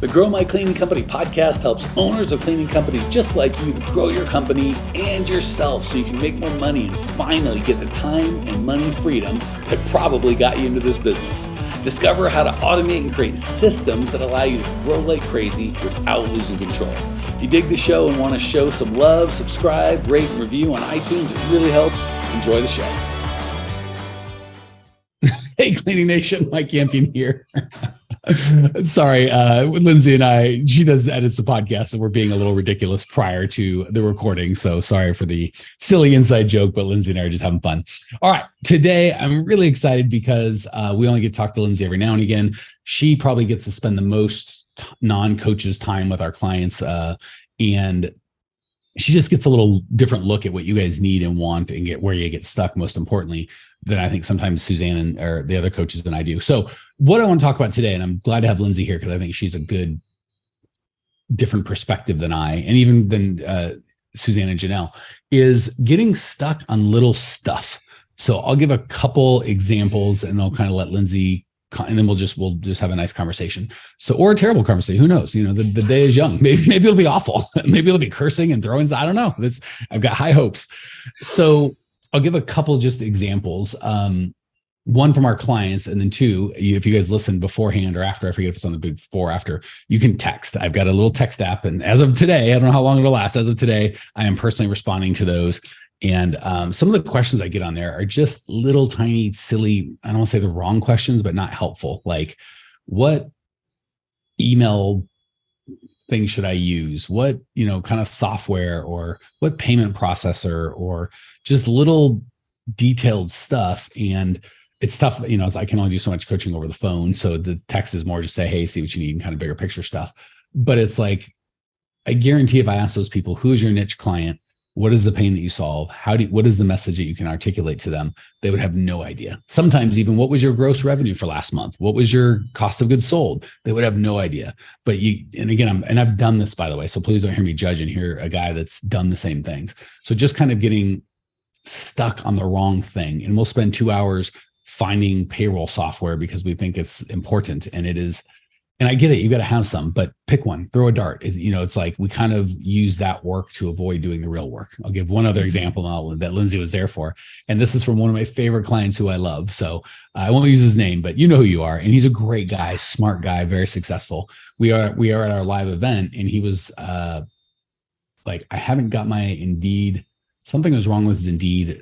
The Grow My Cleaning Company podcast helps owners of cleaning companies just like you to grow your company and yourself so you can make more money and finally get the time and money freedom that probably got you into this business. Discover how to automate and create systems that allow you to grow like crazy without losing control. If you dig the show and want to show some love, subscribe, rate, and review on iTunes. It really helps. Enjoy the show. Hey, Cleaning Nation, Mike Campion here. Sorry, Lindsay and I, she does edits the podcast, and we're being a little ridiculous prior to the recording. So sorry for the silly inside joke, but Lindsay and I are just having fun. All right, today I'm really excited because we only get to talk to Lindsay every now and again. She probably gets to spend the most non-coaches time with our clients, and she just gets a little different look at what you guys need and want and get where you get stuck, most importantly, than I think sometimes Suzanne or the other coaches than I do. So what I want to talk about today, and I'm glad to have Lindsay here because I think she's a good, different perspective than I, and even than Suzanne and Janelle, is getting stuck on little stuff. So I'll give a couple examples and I'll kind of let Lindsay, and then we'll just have a nice conversation. So, or a terrible conversation. Who knows? You know, the day is young. Maybe it'll be awful. Maybe it'll be cursing and throwing. I don't know. I've got high hopes. So I'll give a couple just examples. One from our clients, and then two, if you guys listen beforehand or after, I forget if it's on the before or after, you can text. I've got a little text app, and as of today, I don't know how long it'll last. As of today, I am personally responding to those. And some of the questions I get on there are just little tiny, silly, I don't want to say the wrong questions, but not helpful. Like, what email thing should I use? What, kind of software, or what payment processor, or just little detailed stuff. And it's tough, I can only do so much coaching over the phone. So the text is more just say, hey, see what you need, and kind of bigger picture stuff. But it's like, I guarantee if I ask those people, who is your niche client? What is the pain that you solve? What is the message that you can articulate to them? They would have no idea. Sometimes even, what was your gross revenue for last month? What was your cost of goods sold? They would have no idea. But I've done this, by the way, so please don't hear me judge and hear a guy that's done the same things. So just kind of getting stuck on the wrong thing. And we'll spend 2 hours finding payroll software because we think it's important, and it is. And I get it, you got to have some, but pick one, throw a dart. It's like we kind of use that work to avoid doing the real work. I'll give one other example that Lindsay was there for. And this is from one of my favorite clients who I love. So I won't use his name, but you know who you are. And he's a great guy, smart guy, very successful. We are at our live event, and he was like, I haven't got my Indeed. Something was wrong with his Indeed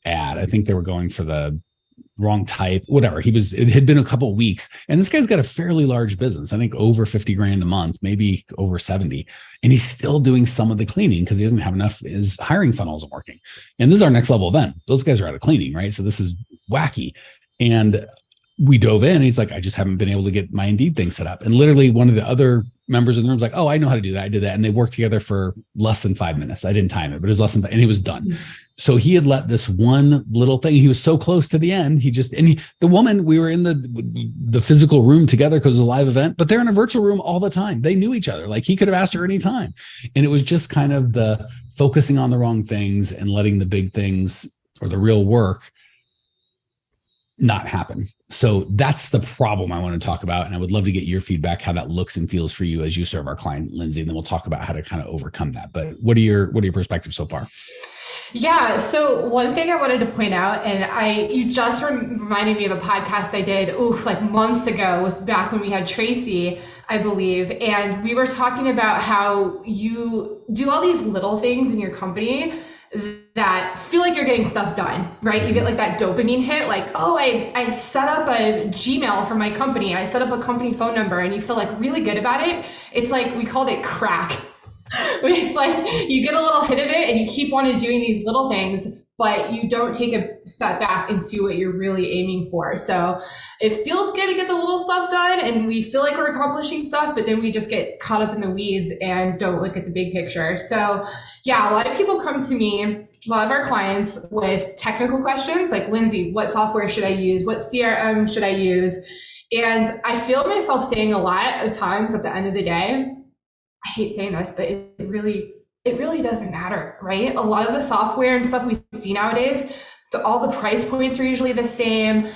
ad. I think they were going for the wrong type, whatever. It had been a couple of weeks, and this guy's got a fairly large business. I think over 50 grand a month, maybe over 70. And he's still doing some of the cleaning because he doesn't have enough. His hiring funnel isn't working. And this is our next level event. Those guys are out of cleaning, right? So this is wacky. And we dove in, and he's like, I just haven't been able to get my Indeed thing set up. And literally one of the other members in the room was like, oh, I know how to do that. I did that. And they worked together for less than 5 minutes. I didn't time it, but it was less than, and he was done. Mm-hmm. So he had let this one little thing, he was so close to the end. The woman, we were in the physical room together because it was a live event, but they're in a virtual room all the time. They knew each other. Like, he could have asked her any time. And it was just kind of the focusing on the wrong things and letting the big things or the real work not happen. So that's the problem I want to talk about. And I would love to get your feedback, how that looks and feels for you as you serve our client, Lindsay, and then we'll talk about how to kind of overcome that. But what are your perspectives so far? Yeah. So one thing I wanted to point out, and you just reminded me of a podcast I did, like months ago, back when we had Tracy, I believe. And we were talking about how you do all these little things in your company that feel like you're getting stuff done, right? You get like that dopamine hit, like, oh, I set up a Gmail for my company. I set up a company phone number, and you feel like really good about it. It's like, we called it crack. It's like you get a little hit of it and you keep on doing these little things, but you don't take a step back and see what you're really aiming for. So it feels good to get the little stuff done, and we feel like we're accomplishing stuff, but then we just get caught up in the weeds and don't look at the big picture. So yeah, a lot of people come to me, a lot of our clients, with technical questions like, Lindsay, what software should I use? What CRM should I use? And I feel myself saying a lot of times at the end of the day, I hate saying this, but it really doesn't matter, right? A lot of the software and stuff we see nowadays, all the price points are usually the same.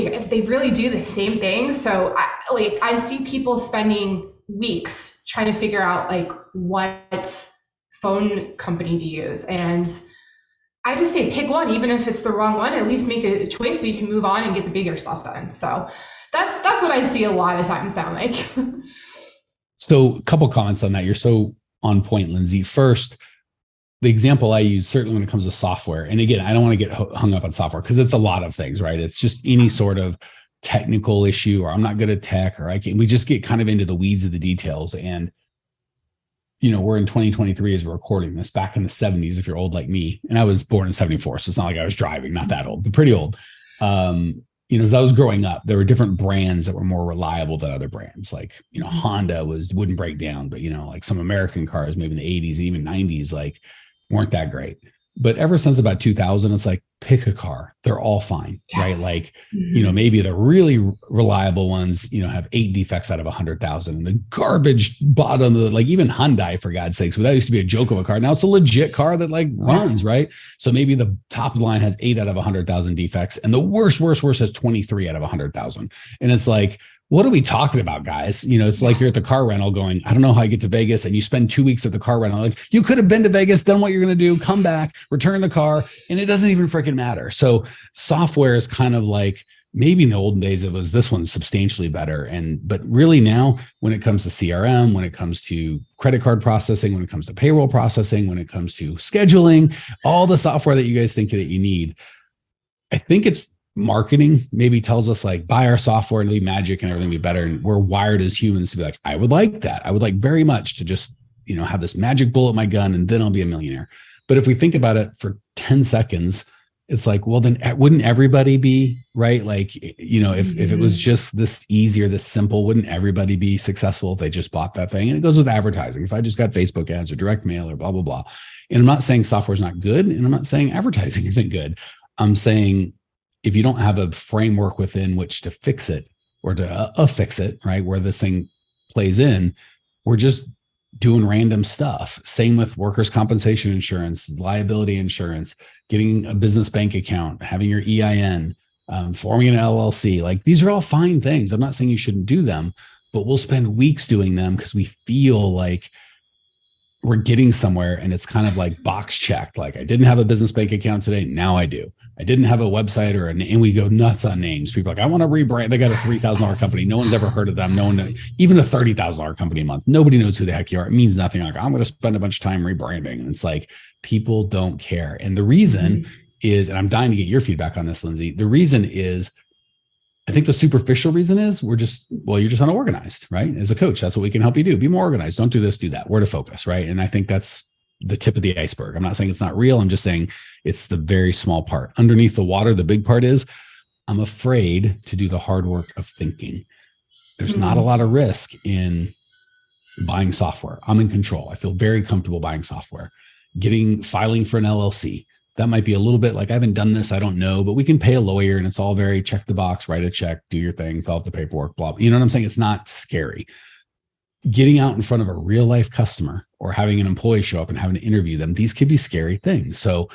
they really do the same thing. So I see people spending weeks trying to figure out like what phone company to use. And I just say pick one, even if it's the wrong one, at least make a choice so you can move on and get the bigger stuff done. So that's what I see a lot of times now, Mike. So a couple comments on that. You're so on point, Lindsay. First, the example I use, certainly when it comes to software, and again, I don't want to get hung up on software because it's a lot of things, right? It's just any sort of technical issue, or I'm not good at tech, or we just get kind of into the weeds of the details. And, we're in 2023 as we're recording this. Back in the 70s, if you're old like me, and I was born in 74, so it's not like I was driving, not that old, but pretty old. As I was growing up, there were different brands that were more reliable than other brands. Like, Honda wouldn't break down, but like some American cars, maybe in the 80s and even 90s, like weren't that great. But ever since about 2000, it's like, pick a car. They're all fine, right? Like, maybe the really reliable ones, have 8 defects out of 100,000. And the garbage bottom of the, like even Hyundai, for God's sakes, but that used to be a joke of a car. Now it's a legit car that like runs, right? So maybe the top of the line has 8 out of 100,000 defects. And the worst has 23 out of 100,000. And it's like, what are we talking about, guys? It's like you're at the car rental going, I don't know how I get to Vegas. And you spend 2 weeks at the car rental. Like, you could have been to Vegas, done what you're going to do, come back, return the car. And it doesn't even freaking matter. So software is kind of like, maybe in the olden days, it was this one's substantially better. But really now, when it comes to CRM, when it comes to credit card processing, when it comes to payroll processing, when it comes to scheduling, all the software that you guys think that you need, I think it's marketing maybe tells us like, buy our software and leave magic and everything be better. And we're wired as humans to be like, I would like that. I would like very much to just, have this magic bullet in my gun and then I'll be a millionaire. But if we think about it for 10 seconds, it's like, well, then wouldn't everybody be right? Like, if it was just this easy or this simple, wouldn't everybody be successful if they just bought that thing? And it goes with advertising. If I just got Facebook ads or direct mail or blah, blah, blah. And I'm not saying software is not good. And I'm not saying advertising isn't good. I'm saying, if you don't have a framework within which to fix it or to affix it, right, where this thing plays in, we're just doing random stuff. Same with workers' compensation insurance, liability insurance, getting a business bank account, having your EIN, forming an LLC. Like, these are all fine things. I'm not saying you shouldn't do them, but we'll spend weeks doing them because we feel like we're getting somewhere, and it's kind of like box checked. Like, I didn't have a business bank account today. Now I do. I didn't have a website and we go nuts on names. People are like, I want to rebrand. They got a $3,000 company. No one's ever heard of them. No one, even a $30,000 company a month. Nobody knows who the heck you are. It means nothing. Like, I'm going to spend a bunch of time rebranding. And it's like, people don't care. And the reason is, and I'm dying to get your feedback on this, Lindsay. The reason is, I think the superficial reason is you're just unorganized, right? As a coach, that's what we can help you do. Be more organized. Don't do this, do that. Where to focus, right? And I think that's the tip of the iceberg. I'm not saying it's not real. I'm just saying it's the very small part. Underneath the water, the big part is I'm afraid to do the hard work of thinking. There's not a lot of risk in buying software. I'm in control. I feel very comfortable buying software. Filing for an LLC. That might be a little bit like, I haven't done this, I don't know, but we can pay a lawyer and it's all very check the box, write a check, do your thing, fill out the paperwork, blah, blah. You know what I'm saying? It's not scary. Getting out in front of a real life customer or having an employee show up and having to interview them, these could be scary things. So,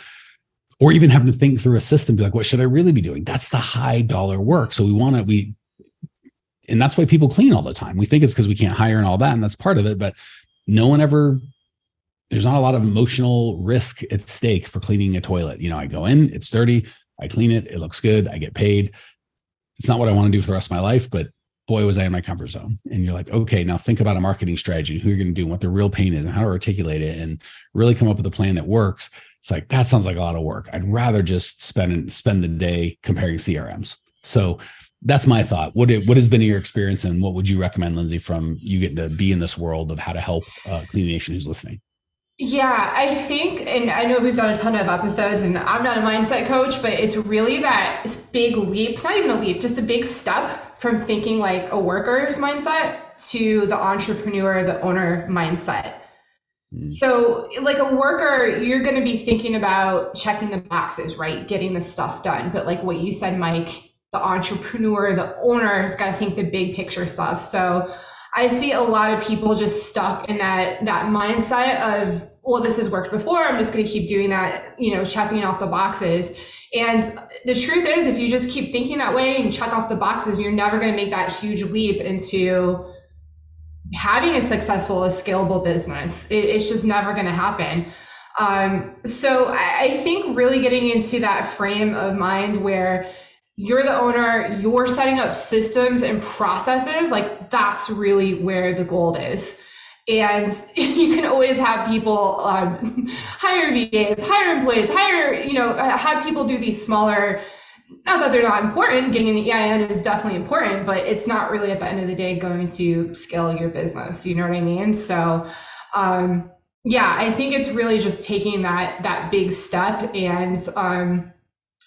or even having to think through a system, be like, what should I really be doing? That's the high dollar work. So and that's why people clean all the time. We think it's because we can't hire and all that, and that's part of it, but there's not a lot of emotional risk at stake for cleaning a toilet. I go in, it's dirty, I clean it, it looks good, I get paid. It's not what I want to do for the rest of my life, but boy, was I in my comfort zone. And you're like, okay, now think about a marketing strategy, who you're going to do, and what the real pain is, and how to articulate it, and really come up with a plan that works. It's like, that sounds like a lot of work. I'd rather just spend the day comparing CRMs. So that's my thought. What has been your experience, and what would you recommend, Lindsay, from you getting to be in this world of how to help Clean Nation who's listening? Yeah, I think, and I know we've done a ton of episodes, and I'm not a mindset coach, but it's really that big leap, not even a leap, just a big step from thinking like a worker's mindset to the entrepreneur, the owner mindset. So like a worker, you're going to be thinking about checking the boxes, right? Getting the stuff done. But like what you said, Mike, the entrepreneur, the owner has got to think the big picture stuff. So I see a lot of people just stuck in that mindset of, well, this has worked before, I'm just going to keep doing that, checking off the boxes. And the truth is, if you just keep thinking that way and check off the boxes, you're never going to make that huge leap into having a successful, a scalable business. It's just never going to happen. So I think really getting into that frame of mind where you're the owner, you're setting up systems and processes, like that's really where the gold is. And you can always have people hire VAs, hire employees, have people do these smaller, not that they're not important. Getting an EIN is definitely important, but it's not really at the end of the day going to scale your business. You know what I mean? So, I think it's really just taking that big step. And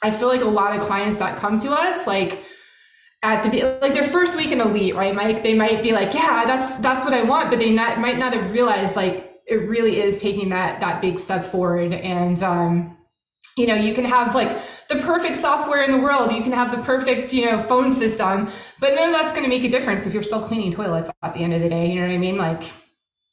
I feel like a lot of clients that come to us, like at their first week in Elite, right, Mike? They might be like, yeah, that's what I want, but they might not have realized like it really is taking that big step forward. And you can have like the perfect software in the world, you can have the perfect phone system, but none of that's going to make a difference if you're still cleaning toilets at the end of the day. You know what I mean? Like,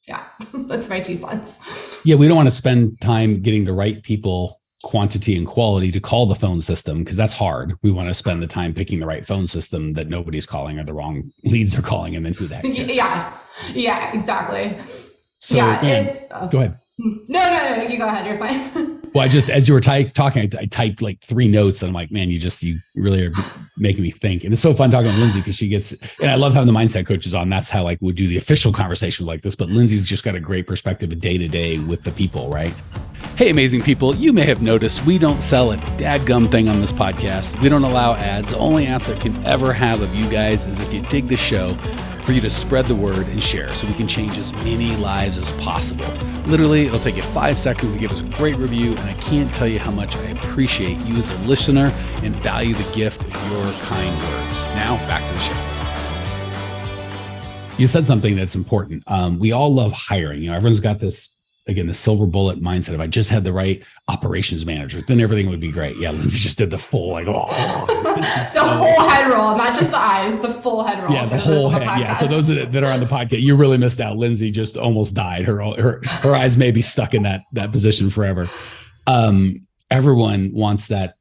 yeah, that's my 2 cents. Yeah, we don't want to spend time getting the right people, quantity and quality, to call the phone system, because that's hard. We want to spend the time picking the right phone system that nobody's calling or the wrong leads are calling, and then who the heck cares? Yeah, exactly. So go ahead. No, you go ahead. You're fine. Well, as you were talking, I typed like 3 notes, and I'm like, man, you really are making me think. And it's so fun talking to Lindsay, because and I love having the mindset coaches on. That's how we do the official conversation like this. But Lindsay's just got a great perspective of day to day with the people, right? Hey, amazing people, you may have noticed we don't sell a dadgum thing on this podcast. We don't allow ads. The only ask I can ever have of you guys is if you dig the show, for you to spread the word and share so we can change as many lives as possible. Literally, it'll take you 5 seconds to give us a great review, and I can't tell you how much I appreciate you as a listener and value the gift of your kind words. Now, back to the show. You said something that's important. We all love hiring. Everyone's got this, again, the silver bullet mindset. If I just had the right operations manager, then everything would be great. Yeah, Lindsay just did the full, the whole head roll, not just the eyes, the full head roll. Yeah, the whole head. Yeah, so those that are on the podcast, you really missed out. Lindsay just almost died. Her eyes may be stuck in that position forever. Everyone wants that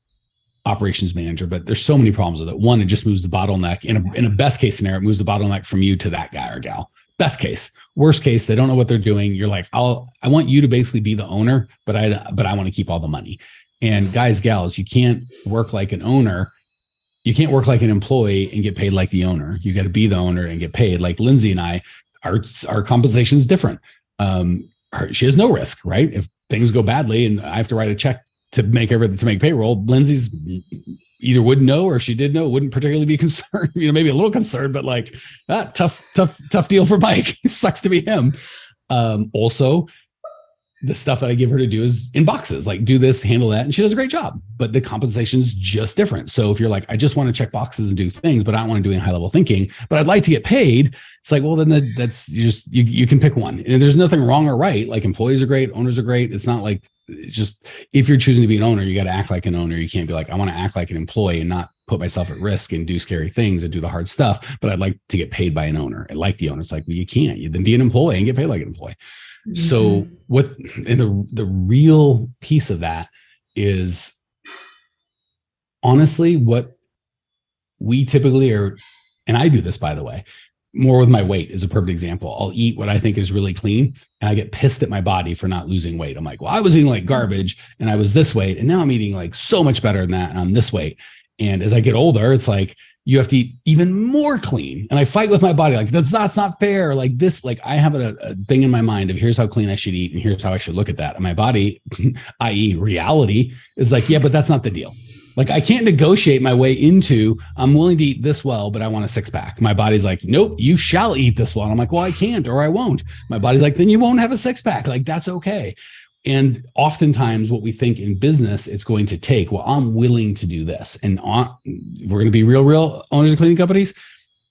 operations manager, but there's so many problems with it. One, it just moves the bottleneck. In a best case scenario, it moves the bottleneck from you to that guy or gal. Best case. Worst case, they don't know what they're doing. You're like, I want you to basically be the owner, but I want to keep all the money. And guys, gals, you can't work like an owner. You can't work like an employee and get paid like the owner. You got to be the owner and get paid. Like Lindsay and I, our compensation is different. She has no risk, right? If things go badly and I have to write a check to make payroll, Lindsay's either wouldn't know, or if she did know, wouldn't particularly be concerned, maybe a little concerned, but like, tough deal for Mike. Sucks to be him. Also, the stuff that I give her to do is in boxes, like do this, handle that. And she does a great job, but the compensation's just different. So if you're like, I just want to check boxes and do things, but I don't want to do any high level thinking, but I'd like to get paid. It's like, well, then that's you can pick one, and there's nothing wrong or right. Like employees are great. Owners are great. It's not like, just, if you're choosing to be an owner, you got to act like an owner. You can't be like, I want to act like an employee and not put myself at risk and do scary things and do the hard stuff, but I'd like to get paid by an owner. I like the owner. It's like, well, you can't. You then be an employee and get paid like an employee. Mm-hmm. So the real piece of that is honestly what we typically are, and I do this, by the way, more with my weight is a perfect example. I'll eat what I think is really clean, and I get pissed at my body for not losing weight. I'm like, well, I was eating like garbage and I was this weight, and now I'm eating like so much better than that, and I'm this weight. And as I get older, it's like, you have to eat even more clean. And I fight with my body. Like, that's not fair. Like this, like I have a thing in my mind of here's how clean I should eat. And here's how I should look at that. And my body, i.e. reality, is like, yeah, but that's not the deal. Like I can't negotiate my way into, I'm willing to eat this well, but I want a 6-pack. My body's like, nope, you shall eat this well. And I'm like, well, I can't, or I won't. My body's like, then you won't have a 6-pack. Like that's okay. And oftentimes what we think in business, it's going to take, well, I'm willing to do this. And we're going to be real owners of cleaning companies.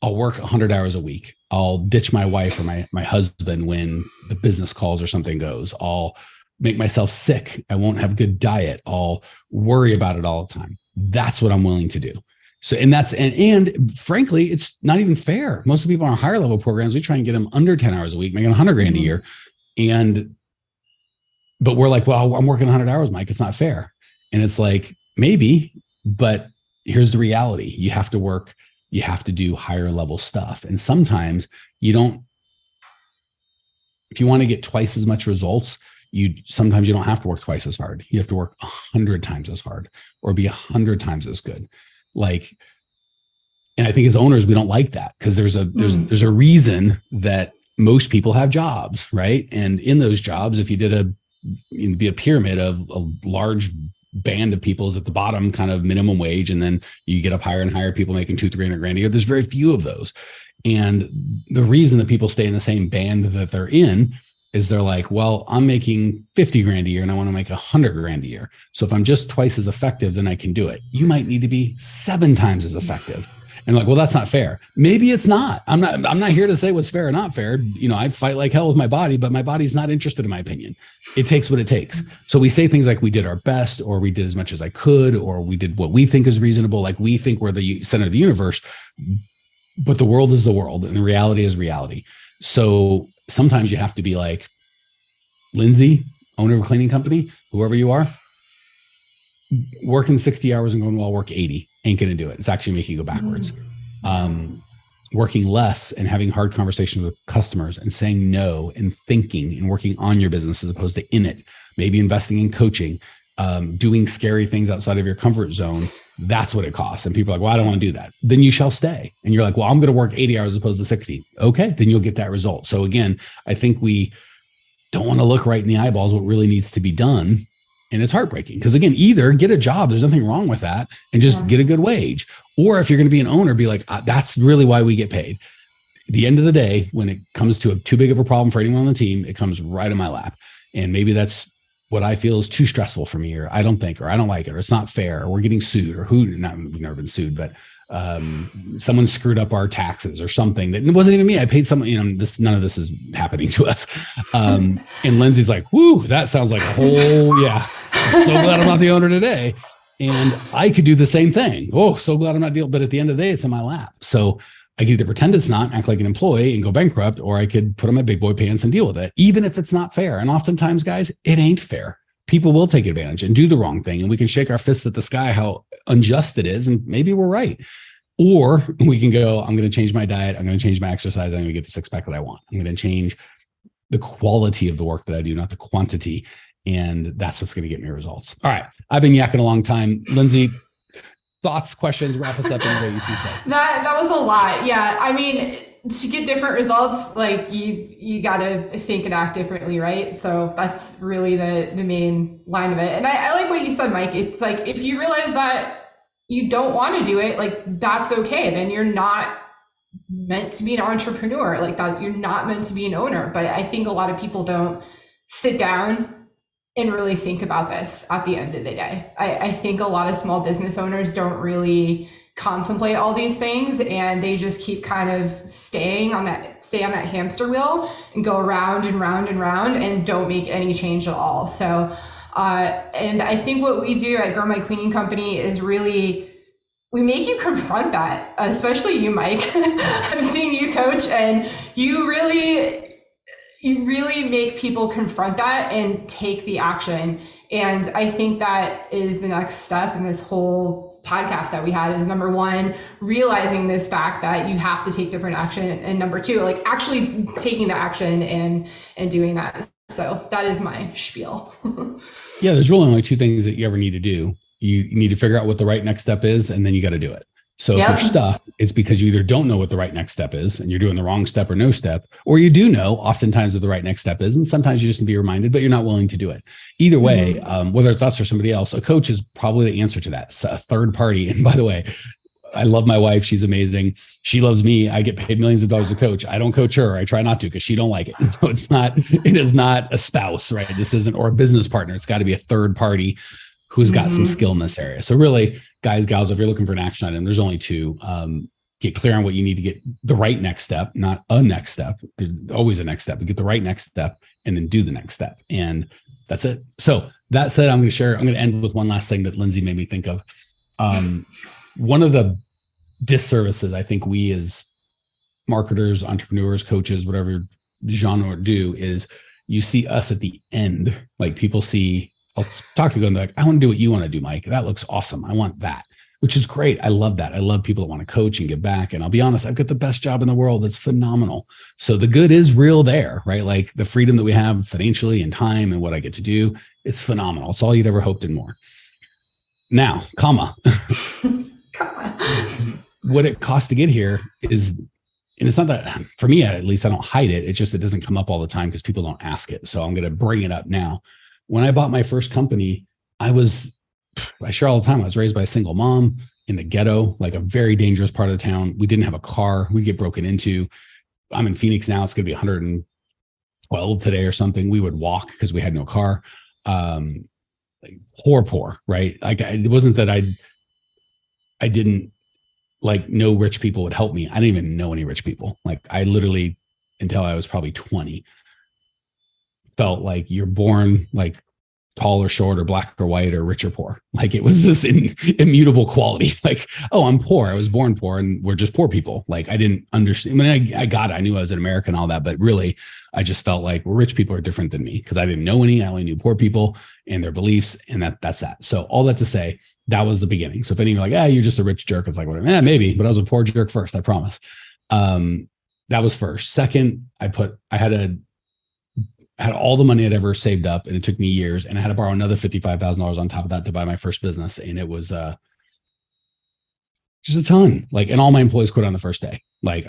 I'll work 100 hours a week. I'll ditch my wife or my husband when the business calls or something goes. I'll make myself sick. I won't have good diet. I'll worry about it all the time. That's what I'm willing to do. So, and frankly, it's not even fair. Most of the people on higher level programs, we try and get them under 10 hours a week, making $100,000 a year. But we're like, well, I'm working 100 hours, Mike. It's not fair. And it's like, maybe But here's the reality. You have to work, you have to do higher level stuff. And sometimes you don't, if you want to get twice as much results, sometimes you don't have to work twice as hard. You have to work 100 times as hard or be 100 times as good. Like, and I think as owners, we don't like that because there's a reason that most people have jobs, right? And in those jobs, if you did be a pyramid of a large band of people is at the bottom, kind of minimum wage, and then you get up higher and higher, people making $200,000-300,000 a year. There's very few of those. And the reason that people stay in the same band that they're in is they're like, well, I'm making $50,000 a year and I want to make $100,000 a year. So if I'm just twice as effective, then I can do it. You might need to be 7 times as effective. And like, well, that's not fair. Maybe it's not. I'm not here to say what's fair or not fair. I fight like hell with my body, but my body's not interested in my opinion. It takes what it takes. So we say things like we did our best, or we did as much as I could, or we did what we think is reasonable. Like we think we're the center of the universe, but the world is the world and the reality is reality. So sometimes you have to be like, Lindsay, owner of a cleaning company, whoever you are, working 60 hours and going, well, I'll work 80 ain't going to do it. It's actually making you go backwards. Working less and having hard conversations with customers and saying no and thinking and working on your business as opposed to in it, maybe investing in coaching, doing scary things outside of your comfort zone. That's what it costs. And people are like, well, I don't want to do that. Then you shall stay. And you're like, well, I'm going to work 80 hours as opposed to 60. Okay. Then you'll get that result. So again, I think we don't want to look right in the eyeballs what really needs to be done. And it's heartbreaking because again, either get a job, there's nothing wrong with that, and just get a good wage. Or if you're going to be an owner, be like, that's really why we get paid. At the end of the day, when it comes to too big of a problem for anyone on the team, it comes right in my lap. And maybe that's what I feel is too stressful for me, or I don't think, or I don't like it, or it's not fair, or we're getting sued, or we've never been sued, but someone screwed up our taxes or something that it wasn't even me. I paid someone, none of this is happening to us. And Lindsay's like, whoo, that sounds like a whole, yeah. I'm so glad I'm not the owner today. And I could do the same thing. Oh, so glad I'm not dealing. But at the end of the day, it's in my lap. So I could either pretend it's not, act like an employee and go bankrupt, or I could put on my big boy pants and deal with it, even if it's not fair. And oftentimes, guys, it ain't fair. People will take advantage and do the wrong thing. And we can shake our fists at the sky, how unjust it is. And maybe we're right. Or we can go, I'm going to change my diet. I'm going to change my exercise. I'm going to get the six pack that I want. I'm going to change the quality of the work that I do, not the quantity. And that's what's going to get me results. All right. I've been yakking a long time. Lindsay, thoughts, questions, wrap us up in the way you see fit. That was a lot. Yeah. I mean, to get different results, like you got to think and act differently, right? So that's really the main line of it. And I like what you said, Mike. It's like, if you realize that you don't want to do it, like that's okay. Then you're not meant to be an entrepreneur. Like you're not meant to be an owner. But I think a lot of people don't sit down and really think about this at the end of the day. I think a lot of small business owners don't really contemplate all these things, and they just keep kind of stay on that hamster wheel and go around and round and round and don't make any change at all. So, and I think what we do at Grow My Cleaning Company is really, we make you confront that, especially you, Mike. I've seen you coach, and you really make people confront that and take the action. And I think that is the next step in this whole podcast that we had, is number one, realizing this fact that you have to take different action. And number two, like actually taking the action and doing that. So that is my spiel. Yeah, there's really only two things that you ever need to do. You need to figure out what the right next step is, and then you got to do it. So if you're stuck, it's because you either don't know what the right next step is and you're doing the wrong step or no step, or you do know oftentimes what the right next step is. And sometimes you just need to be reminded, but you're not willing to do it. Either way, whether it's us or somebody else, a coach is probably the answer to that. It's a third party. And by the way, I love my wife. She's amazing. She loves me. I get paid millions of dollars to coach. I don't coach her. I try not to because she don't like it. So it is not a spouse, right? This isn't, or a business partner. It's got to be a third party who's got some skill in this area. So really, guys, gals, if you're looking for an action item, there's only two. Get clear on what you need to get the right next step, not a next step. There's always a next step, but get the right next step and then do the next step. And that's it. So that said, I'm going to end with one last thing that Lindsay made me think of. One of the disservices I think we as marketers, entrepreneurs, coaches, whatever genre do, is you see us at the end. Like people see, I'll talk to them like, I want to do what you want to do, Mike. That looks awesome. I want that. which is great. I love that. I love people that want to coach and give back. And I'll be honest, I've got the best job in the world. It's phenomenal. So the good is real there, right? Like the freedom that we have financially and time and what I get to do, it's phenomenal. It's all you'd ever hoped and more. Now, comma. What it costs to get here is, and it's not that, for me at least, I don't hide it. It's just, it doesn't come up all the time because people don't ask it. So I'm going to bring it up now. When I bought my first company, I share all the time, I was raised by a single mom in the ghetto, like a very dangerous part of the town. We didn't have a car. We get broken into. I'm in Phoenix now. It's going to be 112 today or something. We would walk because we had no car. Like poor, right? Like it wasn't that I didn't like know rich people would help me. I didn't even know any rich people. Like I literally, until I was probably 20, felt like you're born like tall or short or black or white or rich or poor. Like it was this immutable quality. Like, oh, I'm poor. I was born poor and we're just poor people. Like I didn't understand. I mean, I got it. I knew I was an American and all that, but really I just felt like, well, rich people are different than me because I didn't know any. I only knew poor people and their beliefs, and that's that. So all that to say, that was the beginning. So if any of you are like, you're just a rich jerk, it's like, whatever. Maybe, but I was a poor jerk first, I promise. That was first. Second, I had all the money I'd ever saved up, and it took me years, and I had to borrow another $55,000 on top of that to buy my first business. And it was just a ton. Like, and all my employees quit on the first day. Like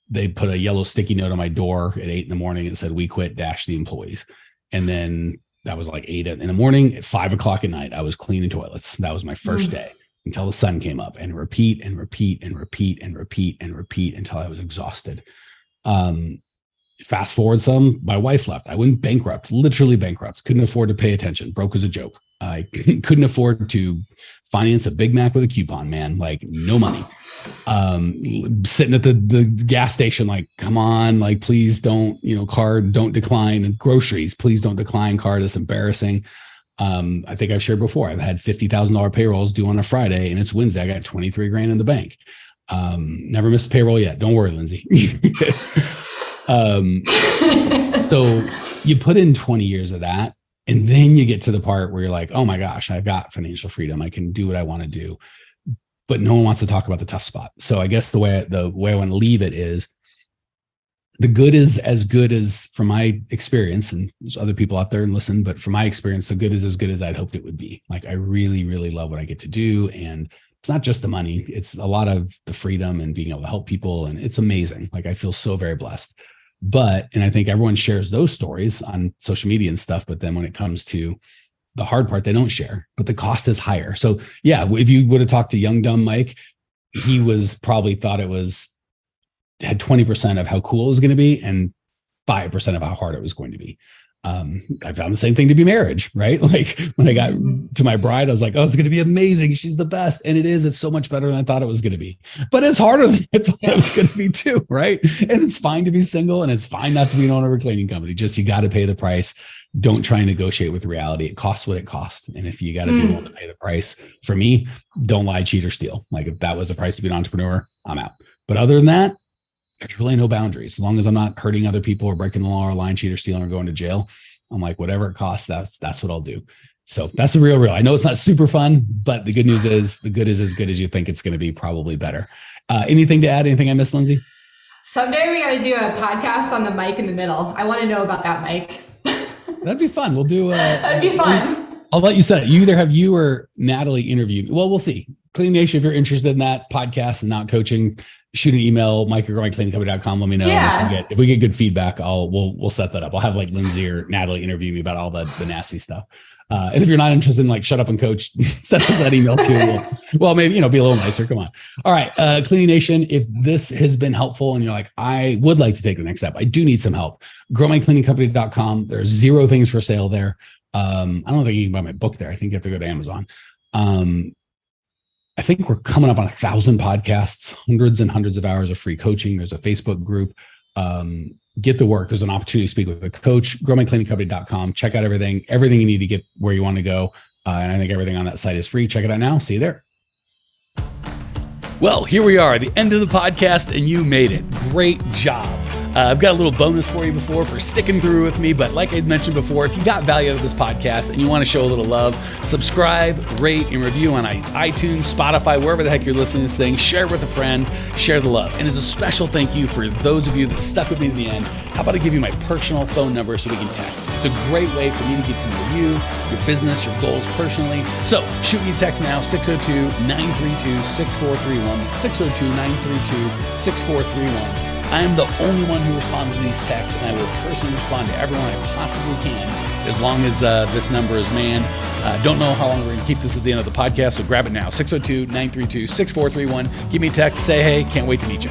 they put a yellow sticky note on my door at 8 a.m. It said, "We quit, dash the employees." And then that was like 8 a.m. At 5 o'clock at night, I was cleaning toilets. That was my first day until the sun came up, and repeat and repeat and repeat and repeat and repeat until I was exhausted. Fast forward some, my wife left. I went bankrupt, literally bankrupt. Couldn't afford to pay attention. Broke as a joke. I couldn't afford to finance a Big Mac with a coupon, man. Like no money. Sitting at the gas station, like, come on, like, please don't, card, don't decline. And groceries, please don't decline card. That's embarrassing. I think I've shared before, I've had $50,000 payrolls due on a Friday, and it's Wednesday. I got 23 grand in the bank. Never missed a payroll yet. Don't worry, Lindsay. So you put in 20 years of that, and then you get to the part where you're like, oh my gosh, I've got financial freedom. I can do what I want to do, but no one wants to talk about the tough spot. So I guess the way I want to leave it is, the good is as good as, from my experience, and there's other people out there and listen, but from my experience, the good is as good as I'd hoped it would be. Like, I really, really love what I get to do. And it's not just the money, it's a lot of the freedom and being able to help people. And it's amazing. Like, I feel so very blessed. And I think everyone shares those stories on social media and stuff. But then when it comes to the hard part, they don't share, but the cost is higher. So yeah, if you would have talked to young, dumb Mike, he was probably thought had 20% of how cool it was going to be and 5% of how hard it was going to be. I found the same thing to be marriage, right? Like, when I got to my bride, I was like, oh, it's going to be amazing. She's the best. And it is. It's so much better than I thought it was going to be. But it's harder than I thought it was going to be too, right? And it's fine to be single, and it's fine not to be an owner of a cleaning company. Just, you got to pay the price. Don't try and negotiate with reality. It costs what it costs. And if you got to be willing to pay the price, for me, don't lie, cheat, or steal. Like, if that was the price to be an entrepreneur, I'm out. But other than that, there's really no boundaries. As long as I'm not hurting other people or breaking the law or lying, cheat, or stealing or going to jail, I'm like, whatever it costs, that's what I'll do. So that's the real. I know it's not super fun, but the good news is the good is as good as you think it's going to be, probably better. Anything to add? Anything I missed, Lindsay? Someday we got to do a podcast on the mic in the middle. I want to know about that mic. That'd be fun. We'll do. That'd be fun. I'll let you set it. You either have you or Natalie interview. Well, we'll see. Clean Nation, if you're interested in that podcast and not coaching, shoot an email, mike@growingcleaningcompany.com. Let me know. Yeah. If we get good feedback, we'll set that up. I'll have like Lindsay or Natalie interview me about all the nasty stuff. And if you're not interested in like shut up and coach, send us that email too. Well, maybe, be a little nicer. Come on. All right. Cleaning Nation, if this has been helpful and you're like, I would like to take the next step, I do need some help. growingcleaningcompany.com. There's 0 things for sale there. I don't think you can buy my book there. I think you have to go to Amazon. I think we're coming up on 1,000 podcasts, hundreds and hundreds of hours of free coaching. There's a Facebook group. Get to work. There's an opportunity to speak with a coach. growingcleaningcompany.com. Check out everything you need to get where you want to go. And I think everything on that site is free. Check it out now. See you there. Well, here we are, the end of the podcast, and you made it. Great job. I've got a little bonus for you for sticking through with me. But like I mentioned before, if you got value out of this podcast and you want to show a little love, subscribe, rate, and review on iTunes, Spotify, wherever the heck you're listening to this thing. Share it with a friend. Share the love. And as a special thank you for those of you that stuck with me to the end, how about I give you my personal phone number so we can text? It's a great way for me to get to know you, your business, your goals personally. So shoot me a text now, 602-932-6431, 602-932-6431. I am the only one who responds to these texts, and I will personally respond to everyone I possibly can as long as this number is manned. Don't know how long we're going to keep this at the end of the podcast, so grab it now, 602-932-6431. Give me a text, say hey, can't wait to meet you.